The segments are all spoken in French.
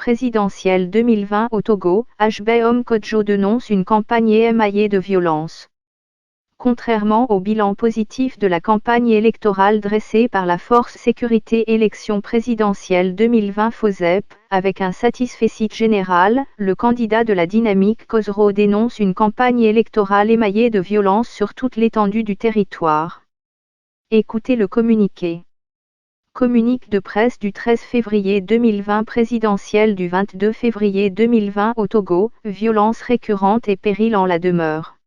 présidentielle 2020 au Togo, Hbom Kodjo dénonce une campagne émaillée de violence. Contrairement au bilan positif de la campagne électorale dressée par la Force Sécurité Élection présidentielle 2020 FOSEP, avec un satisfecit général, le candidat de la dynamique Kozro dénonce une campagne électorale émaillée de violence sur toute l'étendue du territoire. Écoutez le communiqué. Communiqué de presse du 13 février 2020 présidentielle du 22 février 2020 au Togo, violence récurrente et péril en la demeure.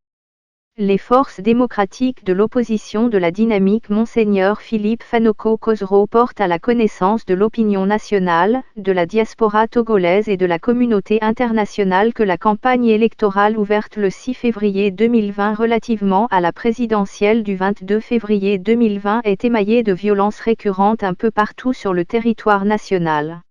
Les forces démocratiques de l'opposition de la dynamique Monseigneur Philippe Fanoko Kozro portent à la connaissance de l'opinion nationale, de la diaspora togolaise et de la communauté internationale que la campagne électorale ouverte le 6 février 2020 relativement à la présidentielle du 22 février 2020 est émaillée de violences récurrentes un peu partout sur le territoire national.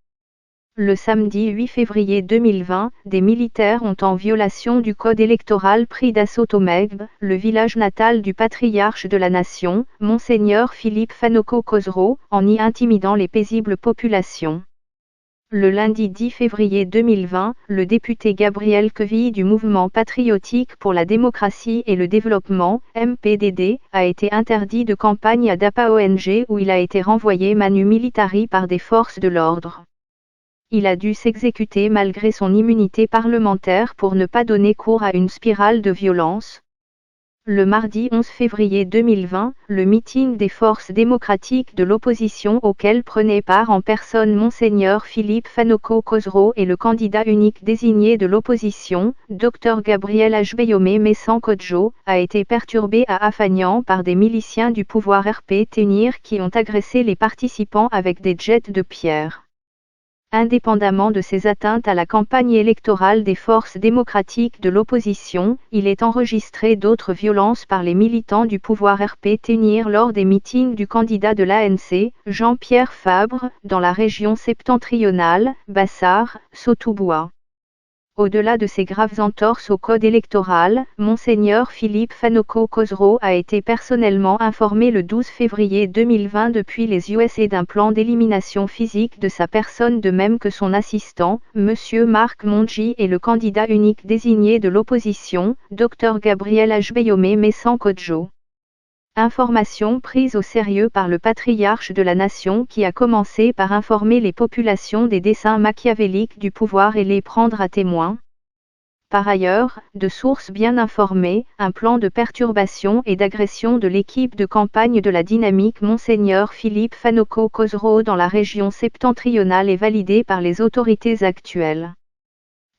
Le samedi 8 février 2020, des militaires ont en violation du code électoral pris d'assaut Omegb, le village natal du patriarche de la nation, Monseigneur Philippe Fanoko Kozro, en y intimidant les paisibles populations. Le lundi 10 février 2020, le député Gabriel Queville du mouvement patriotique pour la démocratie et le développement, MPDD, a été interdit de campagne à Dapa ONG où il a été renvoyé manu militari par des forces de l'ordre. Il a dû s'exécuter malgré son immunité parlementaire pour ne pas donner cours à une spirale de violence. Le mardi 11 février 2020, le meeting des forces démocratiques de l'opposition auquel prenait part en personne Monseigneur Philippe Fanoko Kozro et le candidat unique désigné de l'opposition, Dr Gabriel Hbom Messan Kodjo, a été perturbé à Afagnan par des miliciens du pouvoir RP Tenir qui ont agressé les participants avec des jets de pierre. Indépendamment de ces atteintes à la campagne électorale des forces démocratiques de l'opposition, il est enregistré d'autres violences par les militants du pouvoir RP Tenir lors des meetings du candidat de l'ANC, Jean-Pierre Fabre, dans la région septentrionale, Bassar, Sotouboua. Au-delà de ces graves entorses au code électoral, Monseigneur Philippe Fanoko Kozro a été personnellement informé le 12 février 2020 depuis les USA d'un plan d'élimination physique de sa personne de même que son assistant, M. Marc Mondji et le candidat unique désigné de l'opposition, Dr Gabriel Hbom Messan Kodjo. Information prise au sérieux par le patriarche de la nation qui a commencé par informer les populations des desseins machiavéliques du pouvoir et les prendre à témoin. Par ailleurs, de sources bien informées, un plan de perturbation et d'agression de l'équipe de campagne de la dynamique Monseigneur Philippe Fanoko Kozro dans la région septentrionale est validé par les autorités actuelles.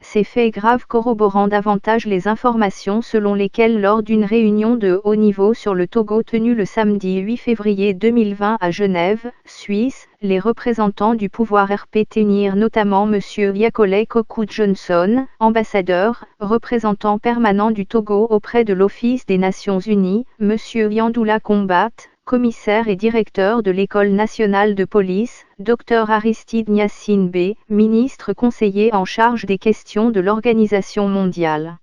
Ces faits graves corroborant davantage les informations selon lesquelles lors d'une réunion de haut niveau sur le Togo tenue le samedi 8 février 2020 à Genève, Suisse, les représentants du pouvoir RP Tenir notamment M. Yakole Kokou Johnson, ambassadeur, représentant permanent du Togo auprès de l'Office des Nations Unies, M. Yandoula Combat, commissaire et directeur de l'École nationale de police, Dr Aristide Niassine B, ministre conseiller en charge des questions de l'Organisation mondiale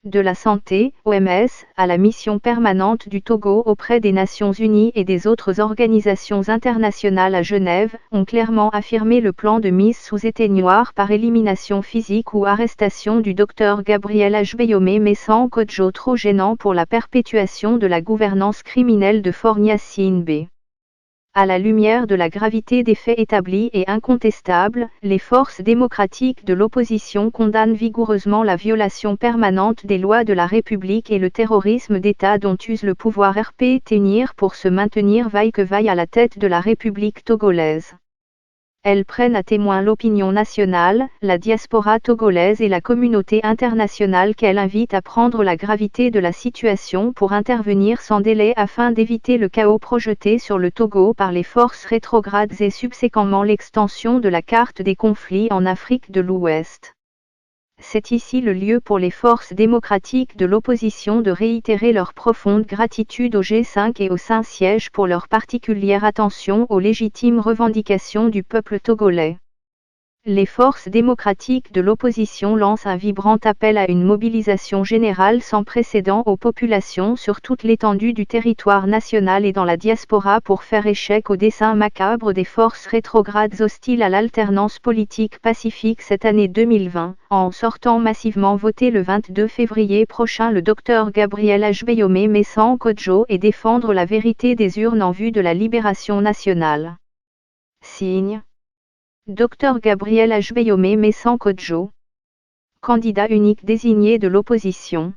de la santé, OMS, à la mission permanente du Togo auprès des Nations Unies et des autres organisations internationales à Genève, ont clairement affirmé le plan de mise sous éteignoir par élimination physique ou arrestation du Dr Gabriel Hbom Messan Kodjo trop gênant pour la perpétuation de la gouvernance criminelle de Fort Niassine B. À la lumière de la gravité des faits établis et incontestables, les forces démocratiques de l'opposition condamnent vigoureusement la violation permanente des lois de la République et le terrorisme d'État dont use le pouvoir RP Tenir pour se maintenir vaille que vaille à la tête de la République togolaise. Elles prennent à témoin l'opinion nationale, la diaspora togolaise et la communauté internationale qu'elles invitent à prendre la gravité de la situation pour intervenir sans délai afin d'éviter le chaos projeté sur le Togo par les forces rétrogrades et subséquemment l'extension de la carte des conflits en Afrique de l'Ouest. C'est ici le lieu pour les forces démocratiques de l'opposition de réitérer leur profonde gratitude au G5 et au Saint-Siège pour leur particulière attention aux légitimes revendications du peuple togolais. Les forces démocratiques de l'opposition lancent un vibrant appel à une mobilisation générale sans précédent aux populations sur toute l'étendue du territoire national et dans la diaspora pour faire échec au dessein macabre des forces rétrogrades hostiles à l'alternance politique pacifique cette année 2020, en sortant massivement voter le 22 février prochain le Dr Gabriel Ajbeyome Messang Kodjo et défendre la vérité des urnes en vue de la libération nationale. Signe. Dr Gabriel Ajbeyome Messang Kodjo, candidat unique désigné de l'opposition.